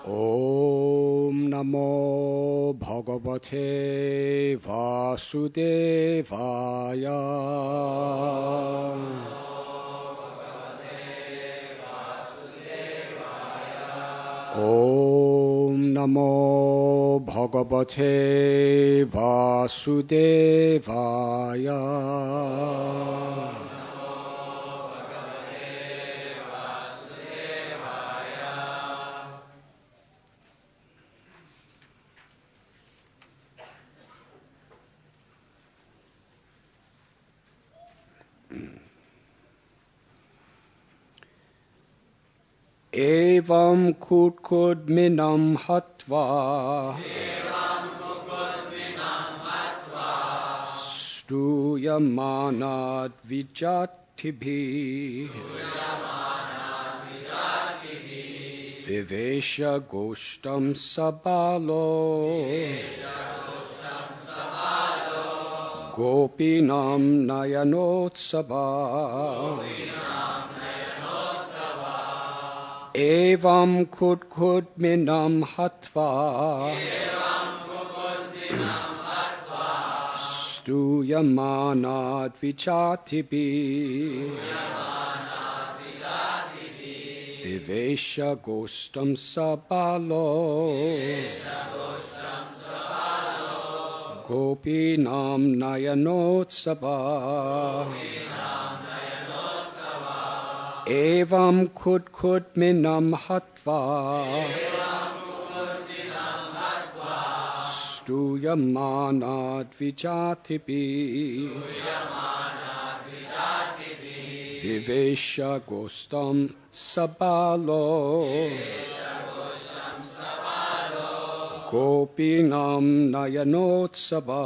Om Namo Bhagavate Vasudevaya. Om Namo Bhagavate Vasudevaya. Evam kut minam hatva stuyamanad vijatibhi vivesha goshtam sabalo gopinam nayanotsava. Evam kut minam hatva stuyamanad vichatibi vivesha gostam sabalo gopinam nayanotsava. Evam kut minam hatva stuyamanad vijatibi vivesha gostam sabalo gopinam nayanotsava.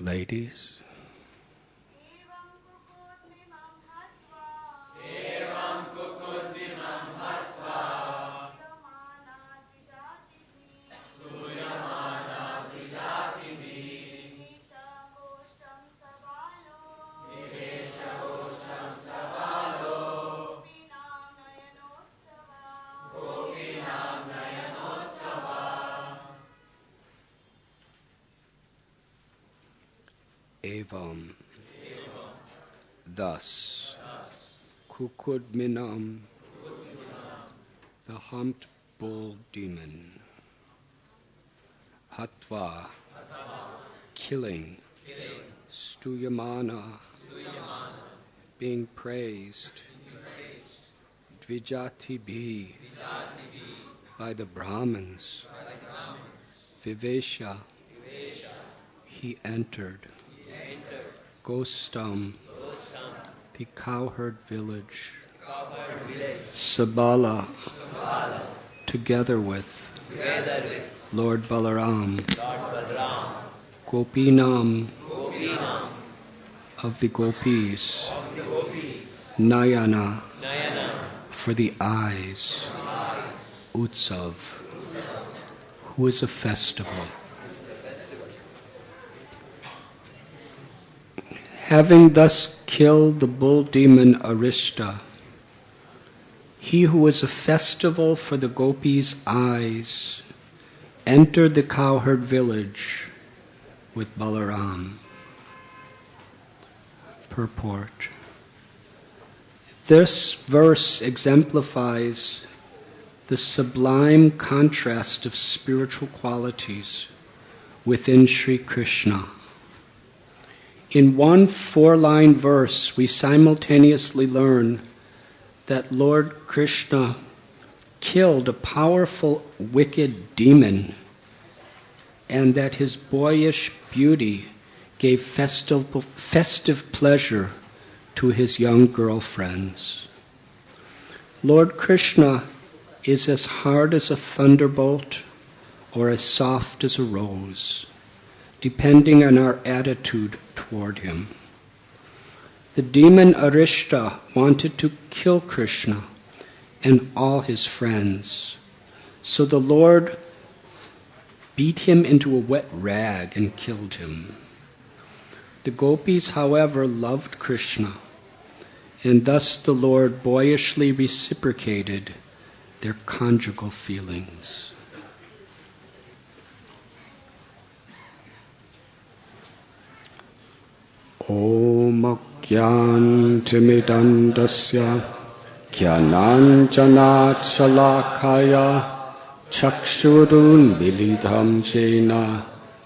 Ladies, evam, thus, kukudminam, the humped bull demon, hatva, killing, stuyamana, being praised, dvijati by the Brahmins, vivesha, he entered, Gostam, the cowherd village, Sabala, together with Lord Balaram, Gopinam, of the gopis, Nayana, for the eyes, Utsav, who is a festival. Having thus killed the bull demon Arishta, he who is a festival for the gopis' eyes entered the cowherd village with Balaram. Purport. This verse exemplifies the sublime contrast of spiritual qualities within Sri Krishna. In one 4-line verse, we simultaneously learn that Lord Krishna killed a powerful, wicked demon, and that his boyish beauty gave festive pleasure to his young girlfriends. Lord Krishna is as hard as a thunderbolt or as soft as a rose, depending on our attitude toward him. The demon Arishta wanted to kill Krishna and all his friends, so the Lord beat him into a wet rag and killed him. The gopis, however, loved Krishna, and thus the Lord boyishly reciprocated their conjugal feelings. Om Jnantimidandasya Jnananjana Shalakaya Chakshurun Milidham Jena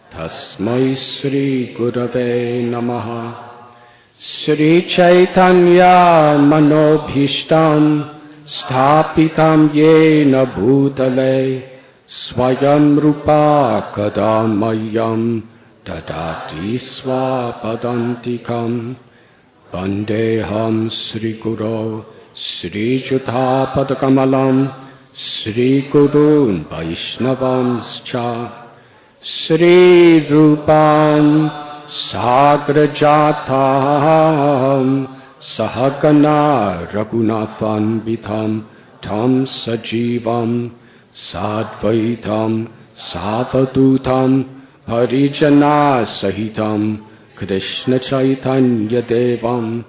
Tasmai Sri Gurave Namaha. Sri Chaitanya Manobhishtam Sthapitam Yena Bhutale Swayam Rupa Kadamayam Dadati Swapadantikam. Vandeham Sri Guru Sri Juthapadakamalam Sri Gurun Vaishnavamscha Sri Rupam Sagrajatam Sahagana Raghunathan Bitham Tam Sajivam Sadvaitam Savadutam Parijana Sahitam Krishna Chaitanya Devam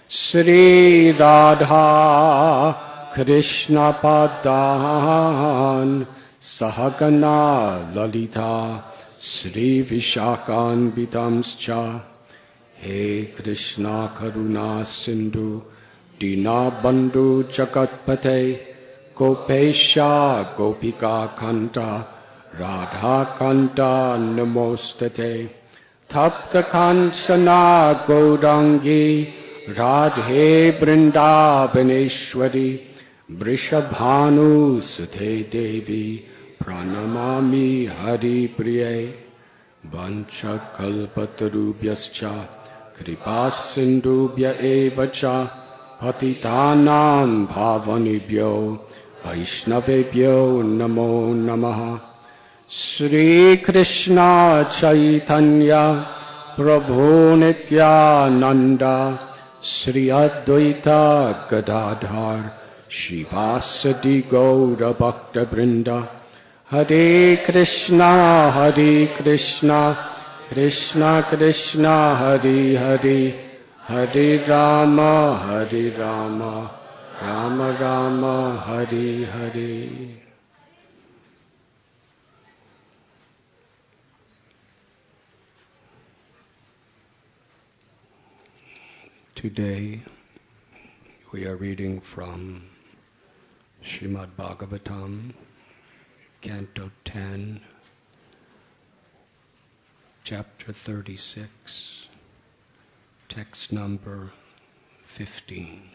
Sri Radha Krishna Padan Sahagana Lalita Sri Vishakan Bidamscha. He Krishna Karuna Sindhu Dina Bandhu Jagatpate Gopesha Gopika Kanta Radha Kanta Namostate Tapta Kanchana Gaurangi Radhe Vrindavaneshwari Vrishabhanu Sute Devi Pranamami Hari Priye Vancha Kalpatarubhyascha Kripasindubhya Evacha Patitanam Bhavanibhyo Vaishnavebhyo Namo Namaha. Sri Krishna Chaitanya Prabhu Nityananda Sri Advaita Gadadhar Shivasadi Gaura Bhakta Brinda. Hare Krishna Krishna Krishna Hare Hare Hare Rama Rama Rama Hare Hare. Today we are reading from Srimad Bhagavatam, Canto 10, Chapter 36, text number 15.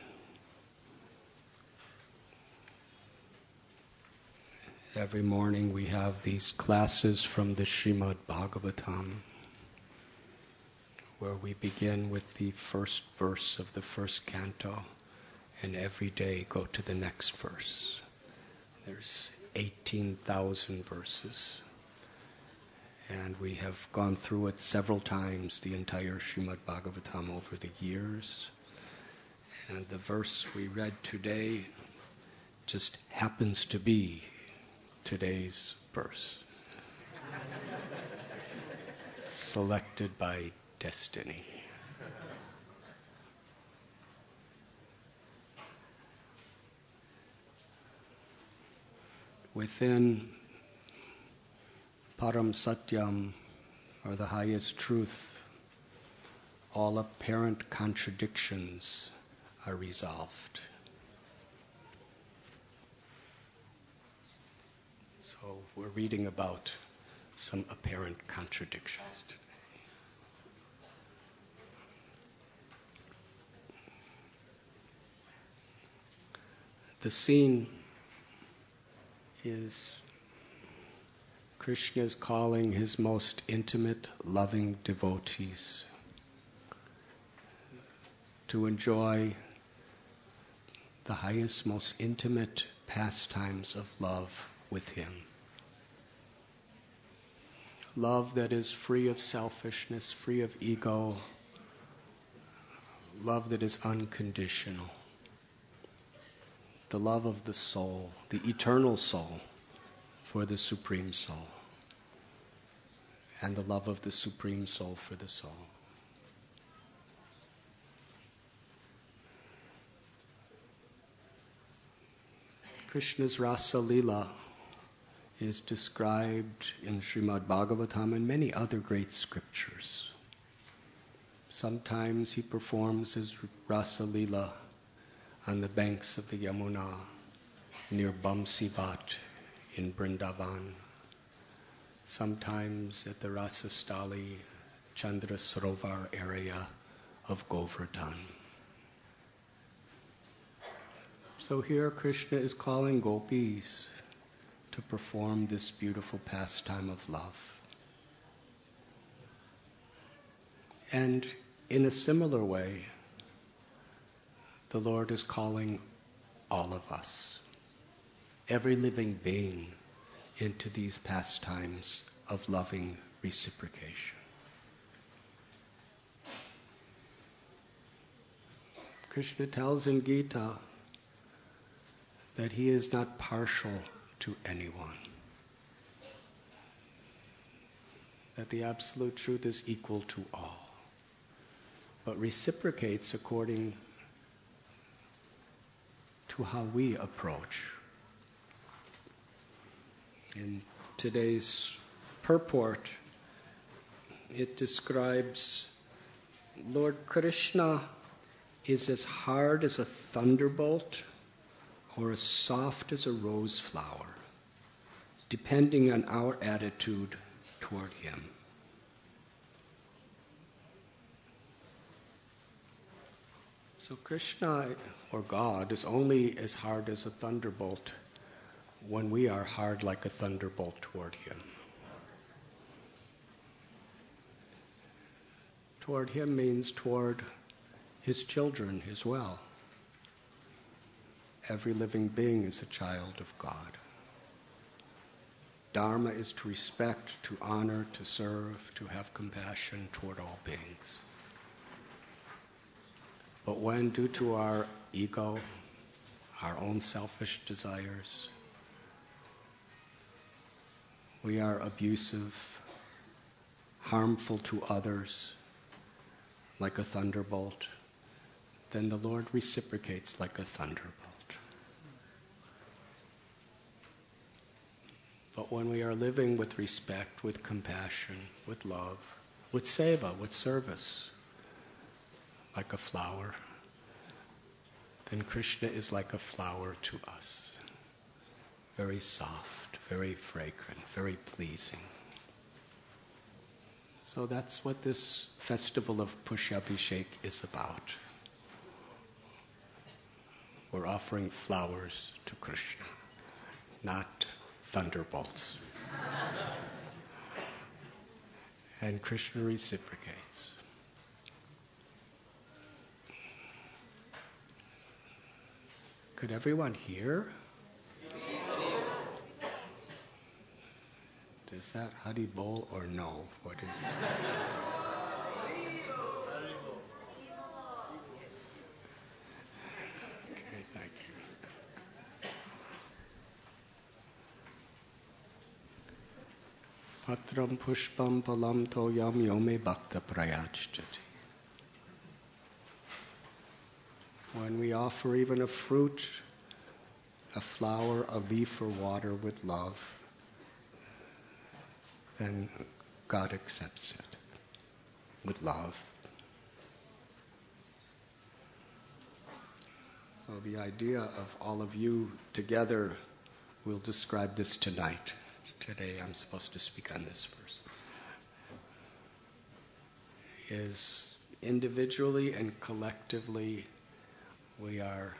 Every morning we have these classes from the Srimad Bhagavatam, where we begin with the first verse of the first canto, and every day go to the next verse. There's 18,000 verses, and we have gone through it several times, the entire Srimad Bhagavatam, over the years. And the verse we read today just happens to be today's verse, selected by destiny. Within Param Satyam, or the highest truth, all apparent contradictions are resolved. So we're reading about some apparent contradictions today. The scene is Krishna's calling his most intimate, loving devotees to enjoy the highest, most intimate pastimes of love with him. Love that is free of selfishness, free of ego, love that is unconditional. The love of the soul, the eternal soul, for the Supreme Soul, and the love of the Supreme Soul for the soul. Krishna's Rasa Lila is described in Srimad Bhagavatam and many other great scriptures. Sometimes he performs his Rasa Lila on the banks of the Yamuna near Bamsivat in Vrindavan. Sometimes at the Rasastali Chandra Sarovar area of Govardhan. So here Krishna is calling gopis to perform this beautiful pastime of love. And in a similar way, the Lord is calling all of us, every living being, into these pastimes of loving reciprocation. Krishna tells in Gita that he is not partial to anyone, that the absolute truth is equal to all, but reciprocates according to how we approach. In today's purport, it describes Lord Krishna is as hard as a thunderbolt or as soft as a rose flower, depending on our attitude toward him. So Krishna, or God, is only as hard as a thunderbolt when we are hard like a thunderbolt toward him. Toward him means toward his children as well. Every living being is a child of God. Dharma is to respect, to honor, to serve, to have compassion toward all beings. But when, due to our ego, our own selfish desires, we are abusive, harmful to others, like a thunderbolt, then the Lord reciprocates like a thunderbolt. But when we are living with respect, with compassion, with love, with seva, with service, like a flower, then Krishna is like a flower to us. Very soft, very fragrant, very pleasing. So that's what this festival of Pushabhishek is about. We're offering flowers to Krishna, not thunderbolts. And Krishna reciprocates. Could everyone hear? Is that Hari Bol or no? What is it? Okay, thank you. Patram pushpam palam toyam yome bhakta prayachati. When we offer even a fruit, a flower, a leaf, or water with love, then God accepts it with love. So the idea of all of you together, we'll describe this tonight. today I'm supposed to speak on this verse, is individually and collectively we are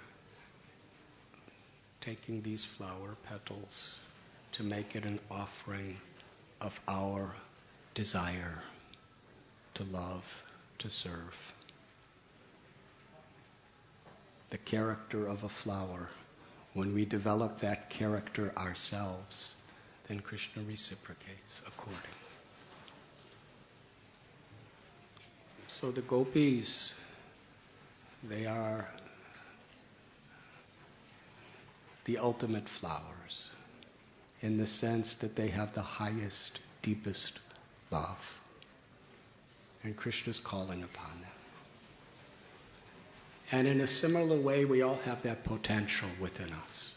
taking these flower petals to make it an offering of our desire to love, to serve. The character of a flower, when we develop that character ourselves, then Krishna reciprocates according. So the gopis, they are the ultimate flowers in the sense that they have the highest, deepest love. And Krishna's calling upon them. And in a similar way, we all have that potential within us.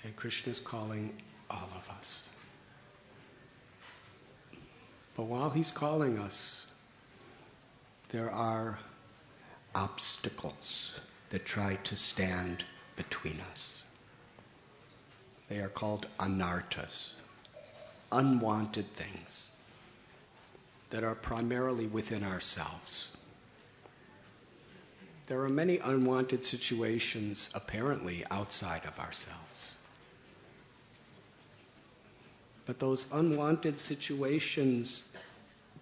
And Krishna's calling all of us. But while he's calling us, there are obstacles that try to stand between us. They are called anarthas, unwanted things that are primarily within ourselves. There are many unwanted situations apparently outside of ourselves. But those unwanted situations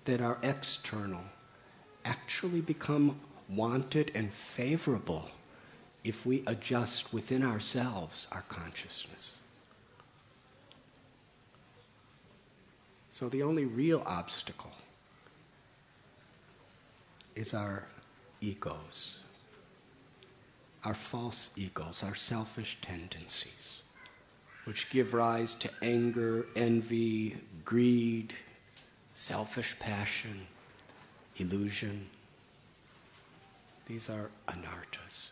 that are external actually become wanted and favorable if we adjust within ourselves our consciousness. So the only real obstacle is our egos, our false egos, our selfish tendencies, which give rise to anger, envy, greed, selfish passion, illusion. These are anarthas.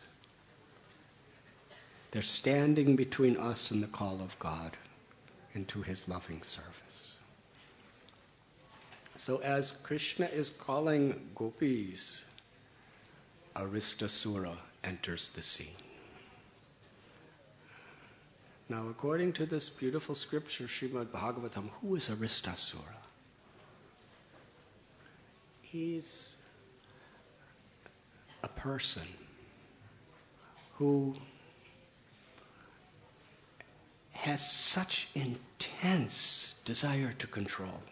They're standing between us and the call of God into his loving service. So as Krishna is calling gopis, Aristasura enters the scene. Now, according to this beautiful scripture, Srimad Bhagavatam, who is Aristasura? He's a person who has such intense desire to control,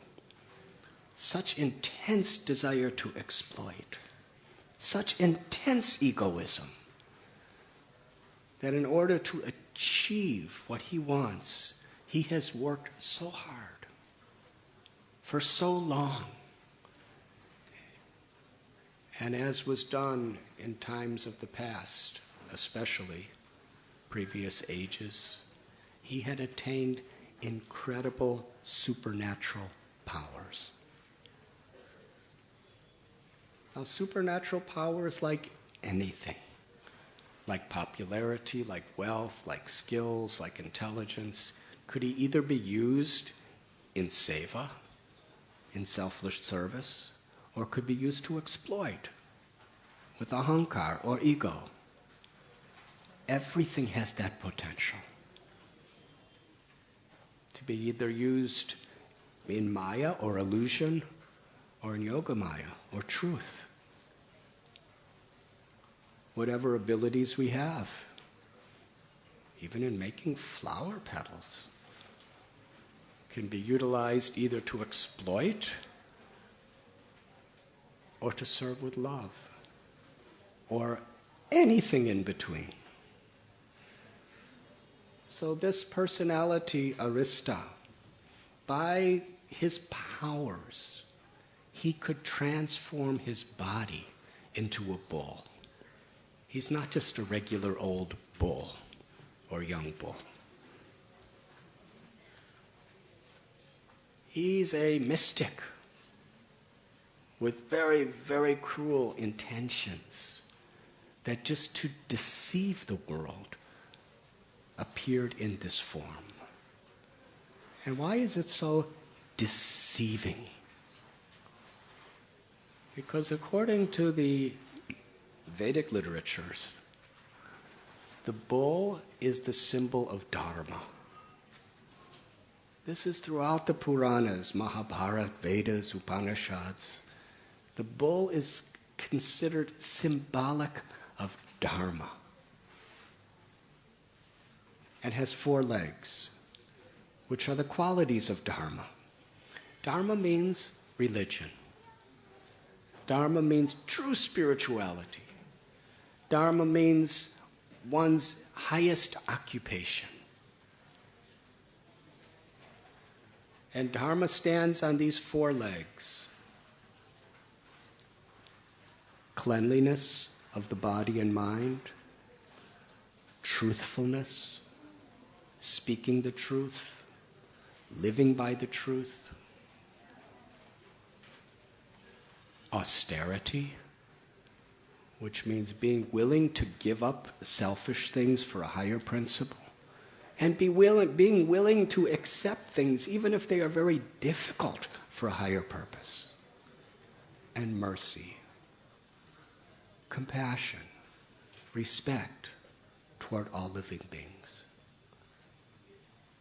such intense desire to exploit, such intense egoism, that in order to achieve what he wants, he has worked so hard, for so long. And as was done in times of the past, especially previous ages, he had attained incredible supernatural powers. Now, supernatural power is like anything, like popularity, like wealth, like skills, like intelligence. Could he either be used in seva, in selfless service, or could be used to exploit with ahankar or ego. Everything has that potential to be either used in maya or illusion, or in yoga maya or truth. Whatever abilities we have, even in making flower petals, can be utilized either to exploit or to serve with love, or anything in between. So this personality, Arista, by his powers, he could transform his body into a bull. He's not just a regular old bull or young bull. He's a mystic with very, very cruel intentions that just to deceive the world appeared in this form. And why is it so deceiving? Because according to the Vedic literatures, the bull is the symbol of Dharma. This is throughout the Puranas, Mahabharata, Vedas, Upanishads. The bull is considered symbolic of Dharma and has 4 legs, which are the qualities of Dharma. Dharma means religion. Dharma means true spirituality. Dharma means one's highest occupation. And Dharma stands on these 4 legs. Cleanliness of the body and mind, truthfulness, speaking the truth, living by the truth, austerity, which means being willing to give up selfish things for a higher principle, and being willing to accept things even if they are very difficult for a higher purpose, and mercy, compassion, respect toward all living beings.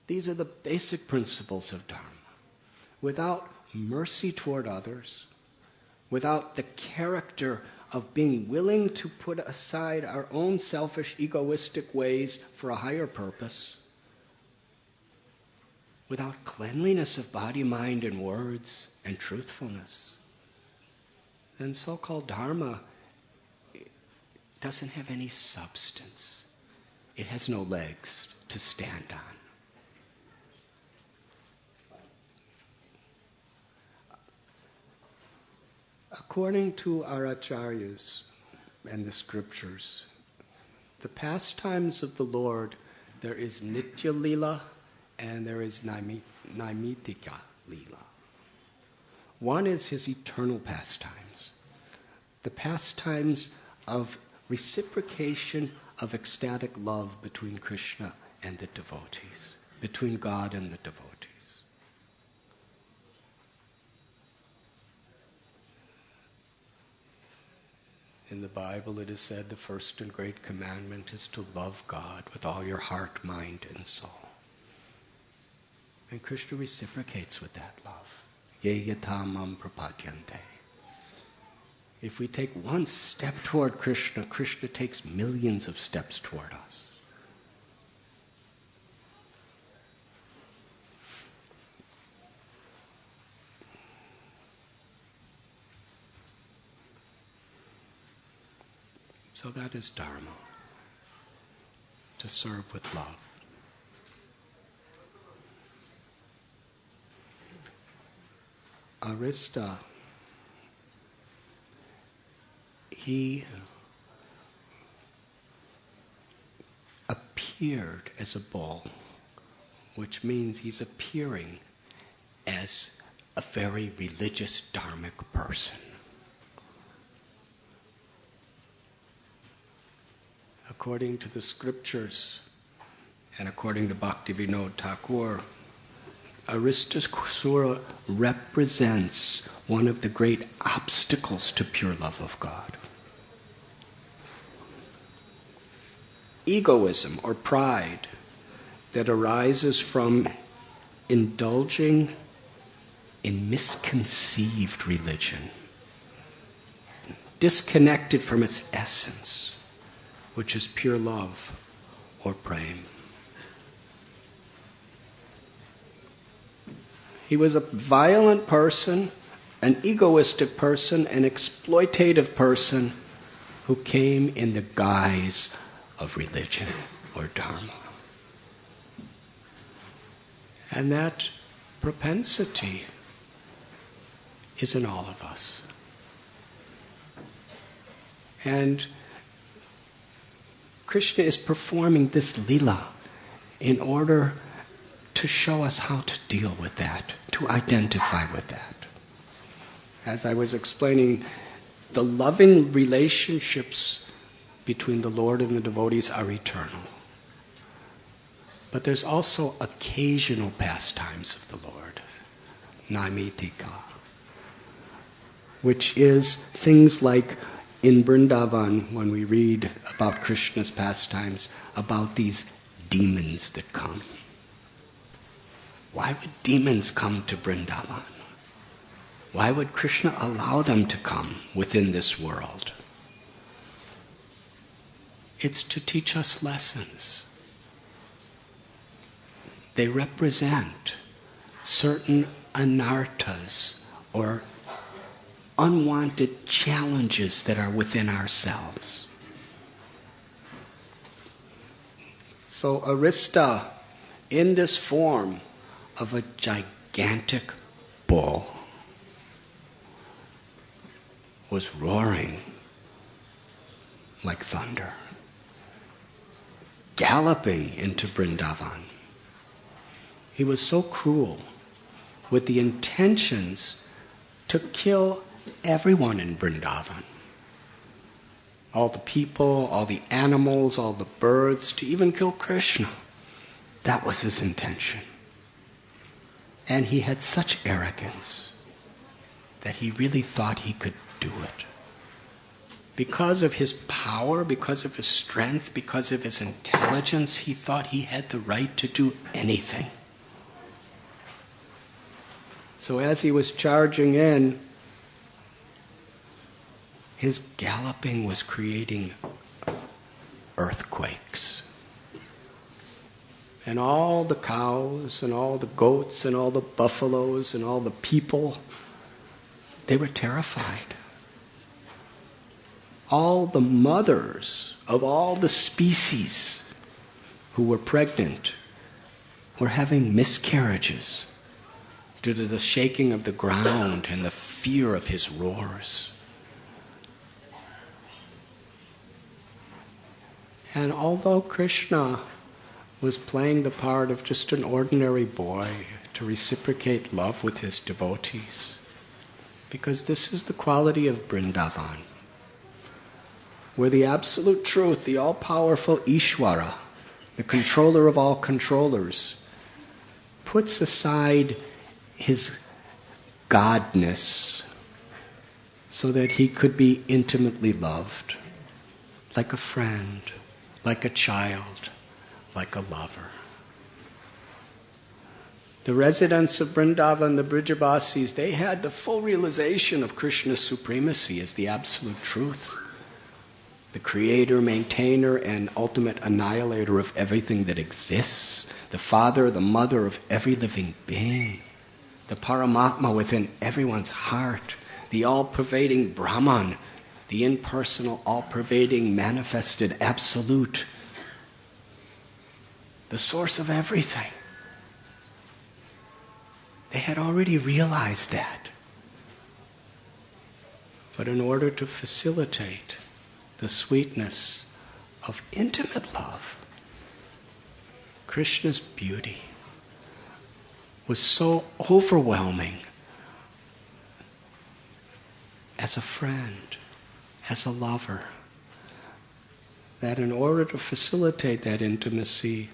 These are the basic principles of Dharma. Without mercy toward others, without the character of being willing to put aside our own selfish, egoistic ways for a higher purpose, without cleanliness of body, mind, and words, and truthfulness, then so-called Dharma doesn't have any substance. It has no legs to stand on. According to our acharyas and the scriptures, the pastimes of the Lord, there is Nitya Lila and there is Naimitika Lila. One is his eternal pastimes, the pastimes of reciprocation of ecstatic love between Krishna and the devotees, between God and the devotees. In the Bible it is said the first and great commandment is to love God with all your heart, mind, and soul. And Krishna reciprocates with that love. Ye yata mam prapadyante. If we take one step toward Krishna, Krishna takes millions of steps toward us. So that is Dharma, to serve with love. Arista, he appeared as a bull, which means he's appearing as a very religious, dharmic person. According to the scriptures and according to Bhaktivinoda Thakur, Aristasura represents one of the great obstacles to pure love of God. Egoism or pride that arises from indulging in misconceived religion, disconnected from its essence, which is pure love or prema. He was a violent person, an egoistic person, an exploitative person who came in the guise of religion or Dharma. And that propensity is in all of us. And Krishna is performing this lila in order to show us how to deal with that, to identify with that. As I was explaining, the loving relationships between the Lord and the devotees are eternal. But there's also occasional pastimes of the Lord, naimitika, which is things like in Vrindavan, when we read about Krishna's pastimes, about these demons that come. Why would demons come to Vrindavan? Why would Krishna allow them to come within this world? It's to teach us lessons. They represent certain anarthas or unwanted challenges that are within ourselves. So Arista, in this form of a gigantic bull, was roaring like thunder, galloping into Vrindavan. He was so cruel, with the intentions to kill everyone in Vrindavan. All the people, all the animals, all the birds, to even kill Krishna. That was his intention. And he had such arrogance that he really thought he could do it. Because of his power, because of his strength, because of his intelligence, he thought he had the right to do anything. So as he was charging in, his galloping was creating earthquakes. And all the cows and all the goats and all the buffaloes and all the people, they were terrified. All the mothers of all the species who were pregnant were having miscarriages due to the shaking of the ground and the fear of his roars. And although Krishna was playing the part of just an ordinary boy to reciprocate love with his devotees, because this is the quality of Vrindavan, where the absolute truth, the all-powerful Ishvara, the controller of all controllers, puts aside his godness so that he could be intimately loved, like a friend, like a child, like a lover. The residents of Vrindavan, the Brijabasis, they had the full realization of Krishna's supremacy as the absolute truth, the creator, maintainer, and ultimate annihilator of everything that exists, the father, the mother of every living being, the Paramatma within everyone's heart, the all-pervading Brahman, the impersonal, all-pervading, manifested absolute, the source of everything. They had already realized that. But in order to facilitate the sweetness of intimate love, Krishna's beauty was so overwhelming as a friend, as a lover, that in order to facilitate that intimacy,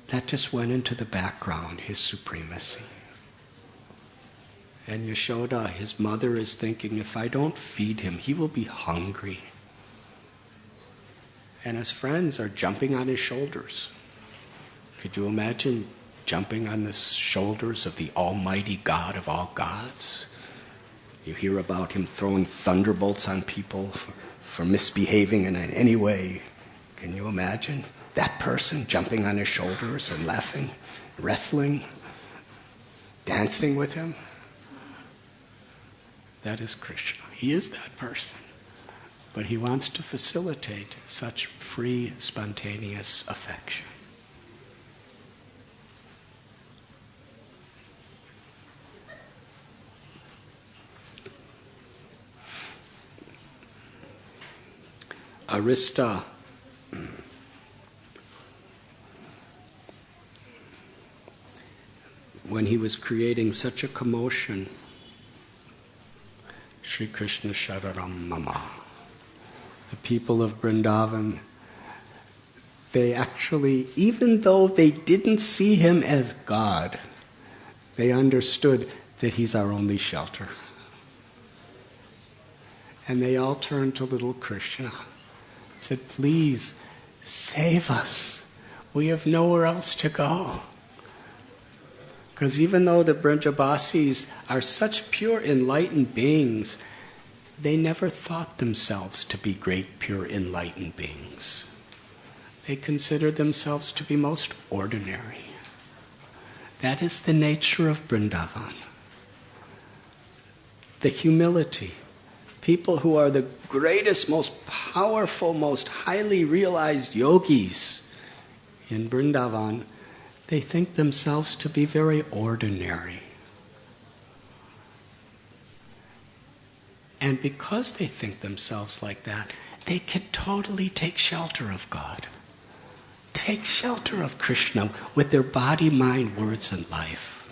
that just went into the background, his supremacy. And Yashoda, his mother, is thinking, if I don't feed him, he will be hungry. And his friends are jumping on his shoulders. Could you imagine jumping on the shoulders of the almighty God of all gods? You hear about him throwing thunderbolts on people for misbehaving in any way. Can you imagine that person jumping on his shoulders and laughing, wrestling, dancing with him? That is Krishna. He is that person. But he wants to facilitate such free, spontaneous affection. Arista, when he was creating such a commotion, Sri Krishna Shararam Mama, the people of Vrindavan, they actually, even though they didn't see him as God, they understood that he's our only shelter. And they all turned to little Krishna, said, please, save us. We have nowhere else to go. Because even though the Brajavasis are such pure enlightened beings, they never thought themselves to be great pure enlightened beings. They considered themselves to be most ordinary. That is the nature of Vrindavan. The humility. People who are the greatest, most powerful, most highly realized yogis in Vrindavan, they think themselves to be very ordinary. And because they think themselves like that, they can totally take shelter of God. Take shelter of Krishna with their body, mind, words, and life.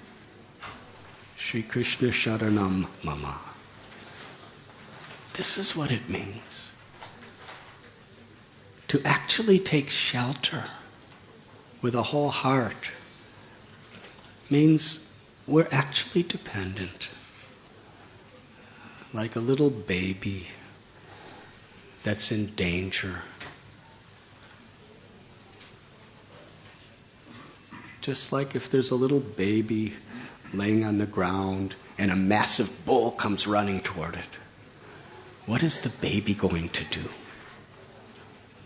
Shri Krishna Sharanam Mama. This is what it means. To actually take shelter with a whole heart means we're actually dependent. Like a little baby that's in danger. Just like if there's a little baby laying on the ground and a massive bull comes running toward it. What is the baby going to do?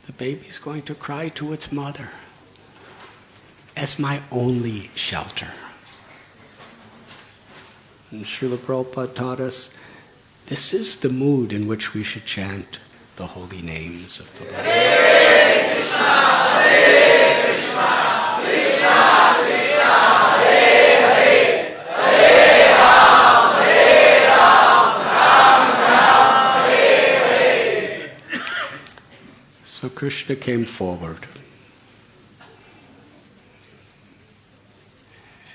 The baby's going to cry to its mother as my only shelter. And Srila Prabhupada taught us, this is the mood in which we should chant the holy names of the Lord. Hare Krishna, Hare Krishna, Krishna Krishna, Hare Hare, Hare Ram, Hare Ram, Ram Ram, Hare Hare. So Krishna came forward.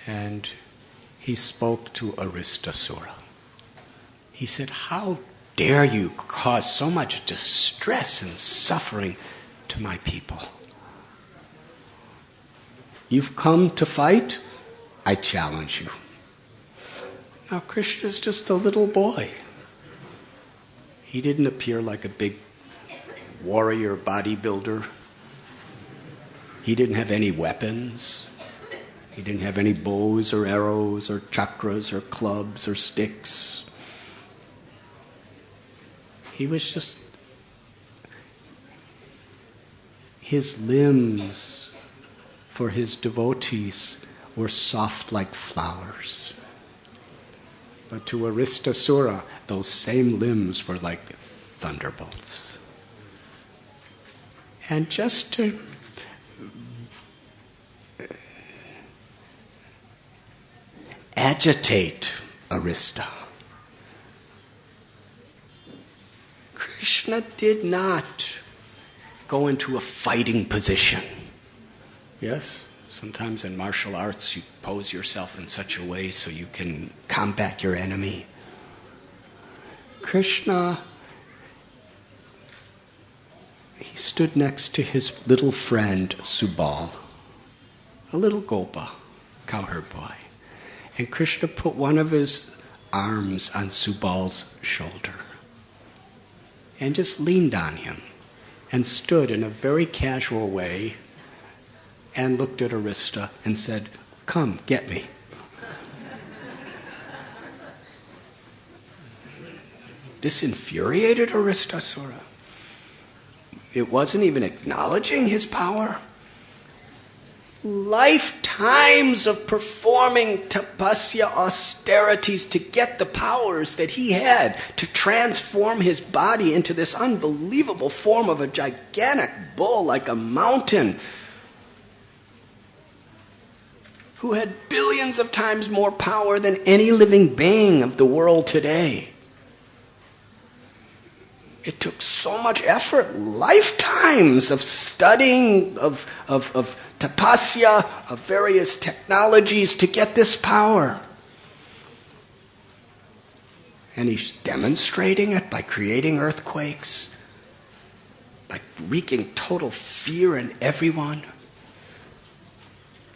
And he spoke to Aristasura. He said, how dare you cause so much distress and suffering to my people? You've come to fight? I challenge you. Now Krishna's just a little boy. He didn't appear like a big warrior bodybuilder. He didn't have any weapons. He didn't have any bows or arrows or chakras or clubs or sticks. He was just, his limbs for his devotees were soft like flowers. But to Aristasura, those same limbs were like thunderbolts. And just to agitate Arista, Krishna did not go into a fighting position. Yes, sometimes in martial arts you pose yourself in such a way so you can combat your enemy. Krishna, he stood next to his little friend Subal, a little Gopa, cowherd boy. And Krishna put one of his arms on Subal's shoulder and just leaned on him and stood in a very casual way and looked at Arista and said, come, get me. This infuriated Aristasura. It wasn't even acknowledging his power. Lifetimes of performing tapasya austerities to get the powers that he had to transform his body into this unbelievable form of a gigantic bull like a mountain, who had billions of times more power than any living being of the world today. It took so much effort, lifetimes of studying, of tapasya, of various technologies to get this power. And he's demonstrating it by creating earthquakes, by wreaking total fear in everyone.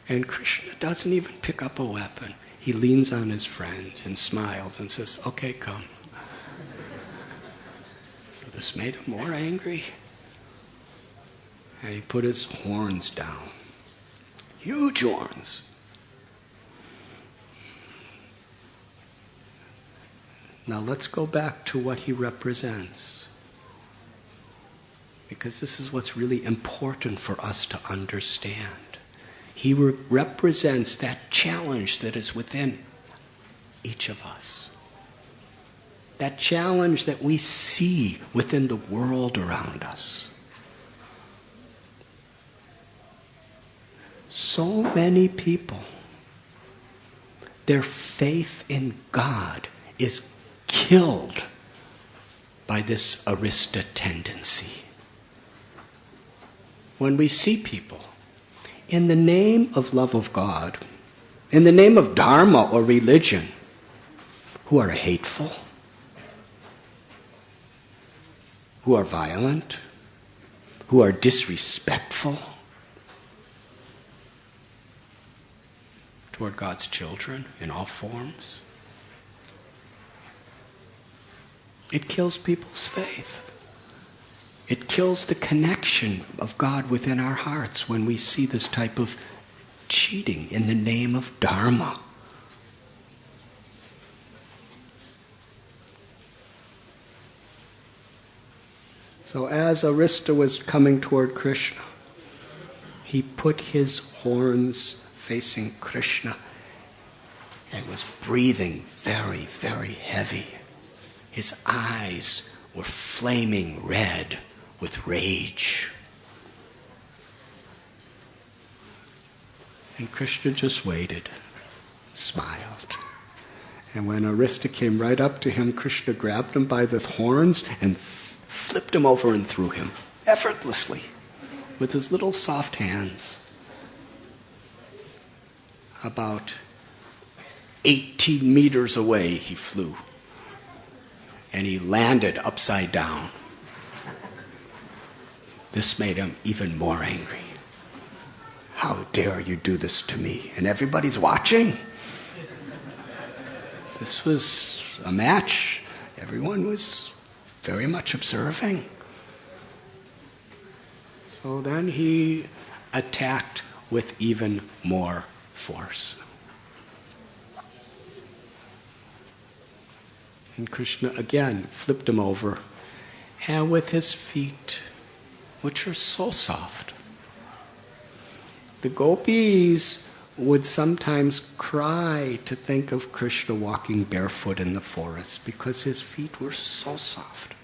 And Krishna doesn't even pick up a weapon. He leans on his friend and smiles and says, okay, come. So this made him more angry. And he put his horns down Huge horns. Now let's go back to what he represents. Because this is what's really important for us to understand. He represents that challenge that is within each of us. That challenge that we see within the world around us. So many people, their faith in God is killed by this arista tendency. When we see people, in the name of love of God, in the name of Dharma or religion, who are hateful, who are violent, who are disrespectful toward God's children in all forms, it kills people's faith. It kills the connection of God within our hearts when we see this type of cheating in the name of Dharma. So as Arista was coming toward Krishna, he put his horns facing Krishna and was breathing very, very heavy. His eyes were flaming red with rage. And Krishna just waited, smiled. And when Arista came right up to him, Krishna grabbed him by the horns and flipped him over and threw him, effortlessly, with his little soft hands. About 18 meters away he flew. And he landed upside down. This made him even more angry. How dare you do this to me? And everybody's watching. This was a match. Everyone was very much observing. So then he attacked with even more force. And Krishna again flipped him over, and with his feet, which are so soft. The gopis would sometimes cry to think of Krishna walking barefoot in the forest because his feet were so soft.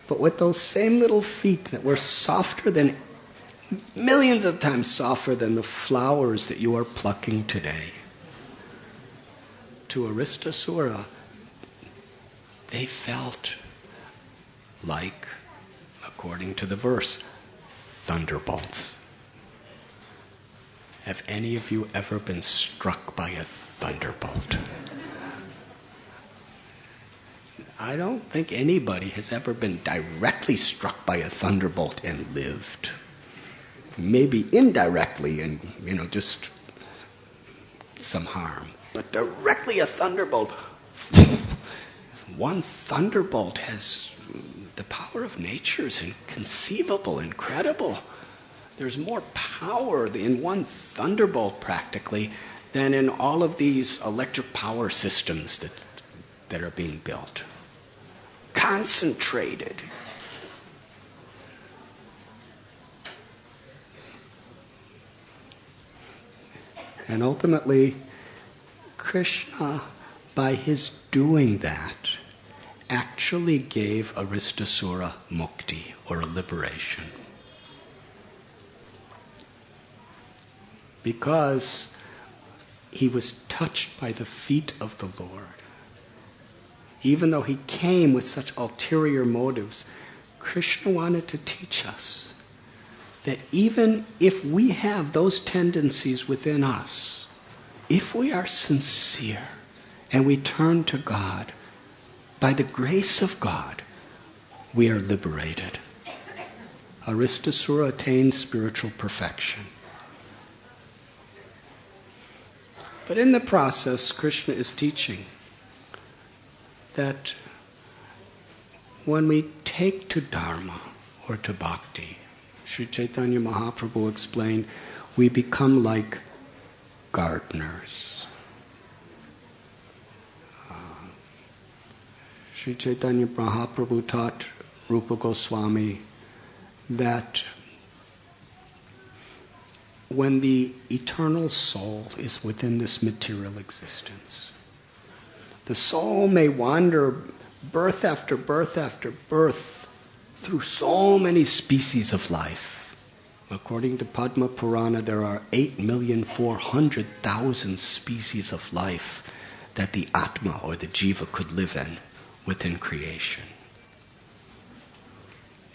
But with those same little feet that were softer than, millions of times softer than the flowers that you are plucking today, to Aristasura, they felt like, according to the verse, thunderbolts. Have any of you ever been struck by a thunderbolt? I don't think anybody has ever been directly struck by a thunderbolt and lived. Maybe indirectly and, just some harm. But directly a thunderbolt. One thunderbolt has the power of nature is inconceivable, incredible. There's more power in one thunderbolt practically than in all of these electric power systems that are being built. Concentrated. And ultimately, Krishna, by his doing that, actually gave Aristasura mukti, or a liberation. Because he was touched by the feet of the Lord. Even though he came with such ulterior motives, Krishna wanted to teach us that even if we have those tendencies within us, if we are sincere and we turn to God, by the grace of God, we are liberated. Aristasura attained spiritual perfection. But in the process, Krishna is teaching that when we take to Dharma or to Bhakti, Sri Chaitanya Mahaprabhu explained, we become like gardeners. Sri Chaitanya Mahaprabhu taught Rupa Goswami that when the eternal soul is within this material existence, the soul may wander birth after birth after birth through so many species of life. According to Padma Purana, there are 8,400,000 species of life that the Atma or the Jiva could live in within creation.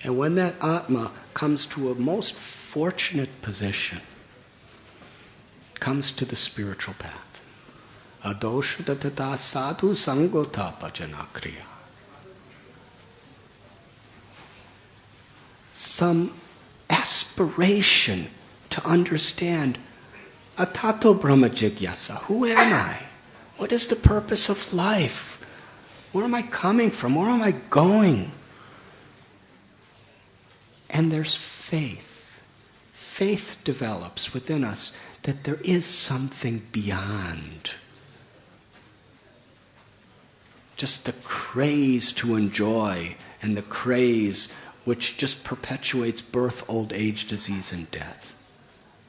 And when that Atma comes to a most fortunate position, comes to the spiritual path, adoshatata sadhu sangota pajanakriya, some aspiration to understand atato brahma jigyasa. Who am I? What is the purpose of life? Where am I coming from? Where am I going? And there's faith. Faith develops within us that there is something beyond just the craze to enjoy and the craze which just perpetuates birth, old age, disease, and death.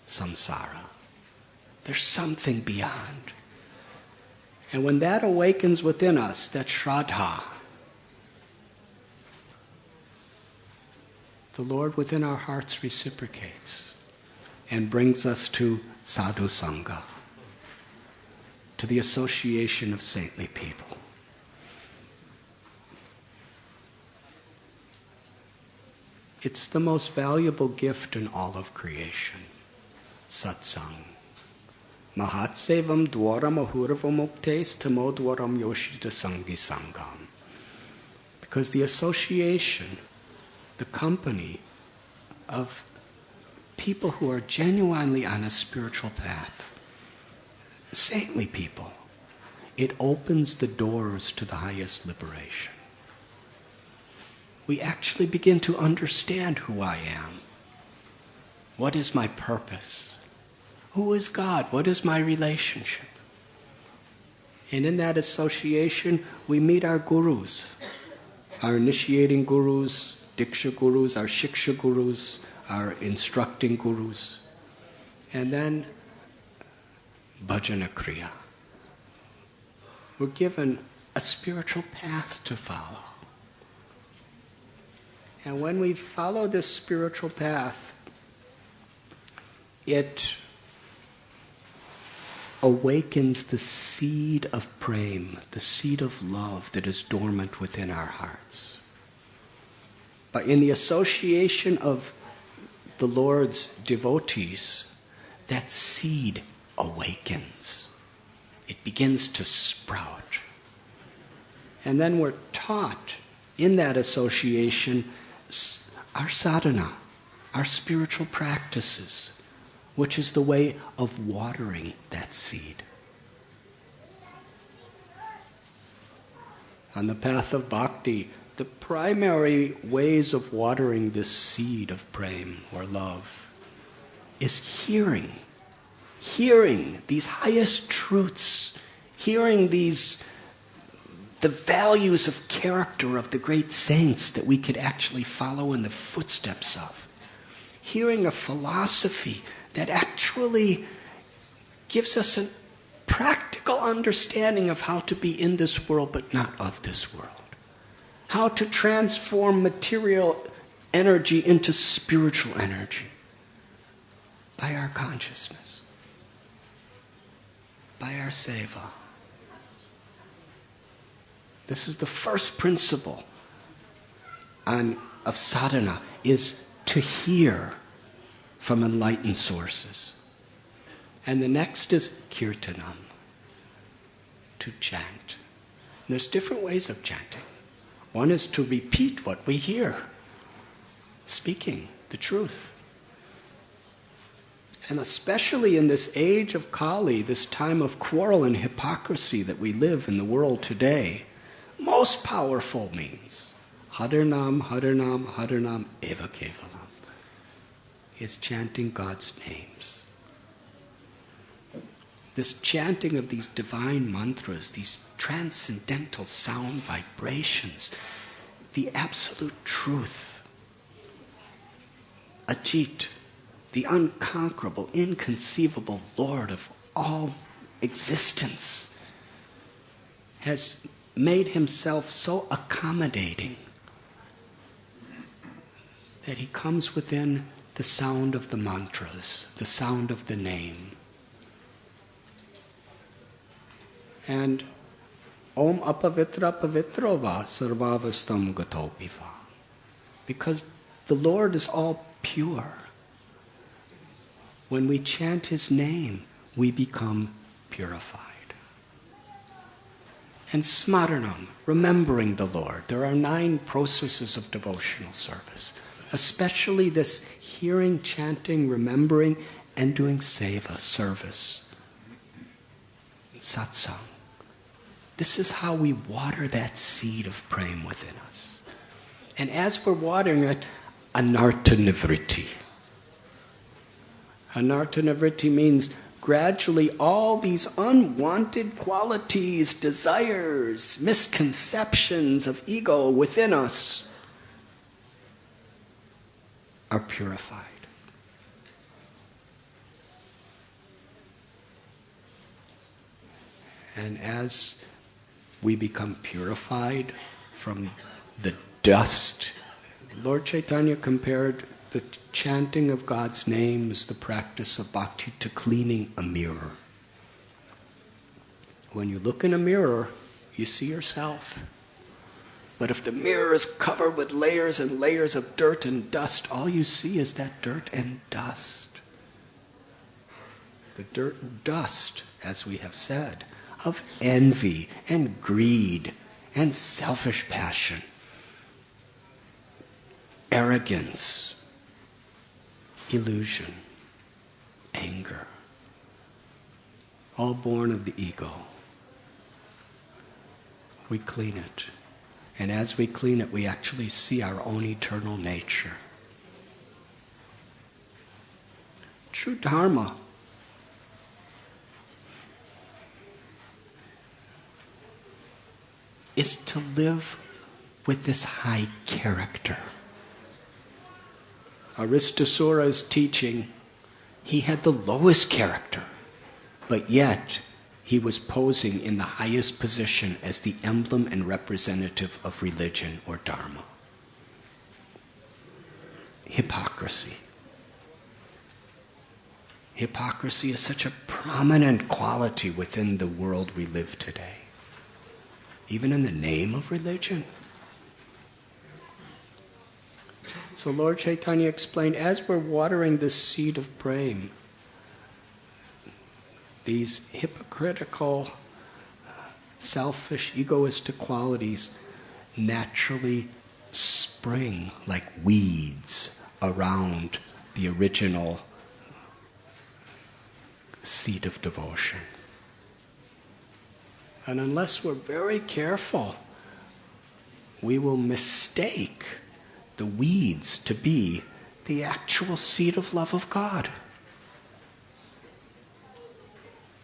Samsara. There's something beyond. And when that awakens within us, that Shraddha, the Lord within our hearts reciprocates and brings us to sadhu sangha, to the association of saintly people. It's the most valuable gift in all of creation, satsang. Mahatsevam dwaram ahurvamuktes tamo dwaram yoshita sangi sangam. Because the association, the company of people who are genuinely on a spiritual path, saintly people, it opens the doors to the highest liberation. We actually begin to understand who I am. What is my purpose? Who is God? What is my relationship? And in that association, we meet our gurus, our initiating gurus, diksha gurus, our shiksha gurus, our instructing gurus. And then bhajana kriya. We're given a spiritual path to follow. And when we follow this spiritual path, it awakens the seed of prema, the seed of love that is dormant within our hearts. But in the association of the Lord's devotees, that seed awakens. It begins to sprout. And then we're taught in that association our sadhana, our spiritual practices, which is the way of watering that seed. On the path of bhakti, the primary ways of watering this seed of prema or love is hearing these highest truths, hearing the values of character of the great saints that we could actually follow in the footsteps of. Hearing a philosophy that actually gives us a practical understanding of how to be in this world but not of this world. How to transform material energy into spiritual energy by our consciousness, by our seva. This is the first principle of sadhana, is to hear from enlightened sources. And the next is kirtanam, to chant. And there's different ways of chanting. One is to repeat what we hear, speaking the truth. And especially in this age of Kali, this time of quarrel and hypocrisy that we live in the world today, most powerful means Harinam, Harinam, Harinam, Eva Kevalam is chanting God's names this chanting of these divine mantras, these transcendental sound vibrations, the absolute truth, Ajit, the unconquerable, inconceivable Lord of all existence, has made himself so accommodating that he comes within the sound of the mantras, the sound of the name. And Om apavitra pavitro va sarvavastam gatopi va. Because the Lord is all pure. When we chant his name, we become purified. And smaranam, remembering the Lord. There are 9 processes of devotional service. Especially this hearing, chanting, remembering, and doing seva, service. Satsang. This is how we water that seed of prema within us. And as we're watering it, anartha nivritti. Anartha nivritti means gradually all these unwanted qualities, desires, misconceptions of ego within us are purified. And as we become purified from the dust, Lord Chaitanya compared the chanting of God's names, the practice of bhakti, to cleaning a mirror. When you look in a mirror, you see yourself. But if the mirror is covered with layers and layers of dirt and dust, all you see is that dirt and dust. The dirt and dust, as we have said, of envy and greed and selfish passion, arrogance, illusion, anger, all born of the ego. We clean it. And as we clean it, we actually see our own eternal nature. True Dharma is to live with this high character. Aristasura's teaching, he had the lowest character, but yet he was posing in the highest position as the emblem and representative of religion or Dharma. Hypocrisy. Hypocrisy is such a prominent quality within the world we live today, even in the name of religion. So Lord Chaitanya explained, as we're watering this seed of prema, these hypocritical, selfish, egoistic qualities naturally spring like weeds around the original seed of devotion. And unless we're very careful, we will mistake the weeds to be the actual seed of love of God.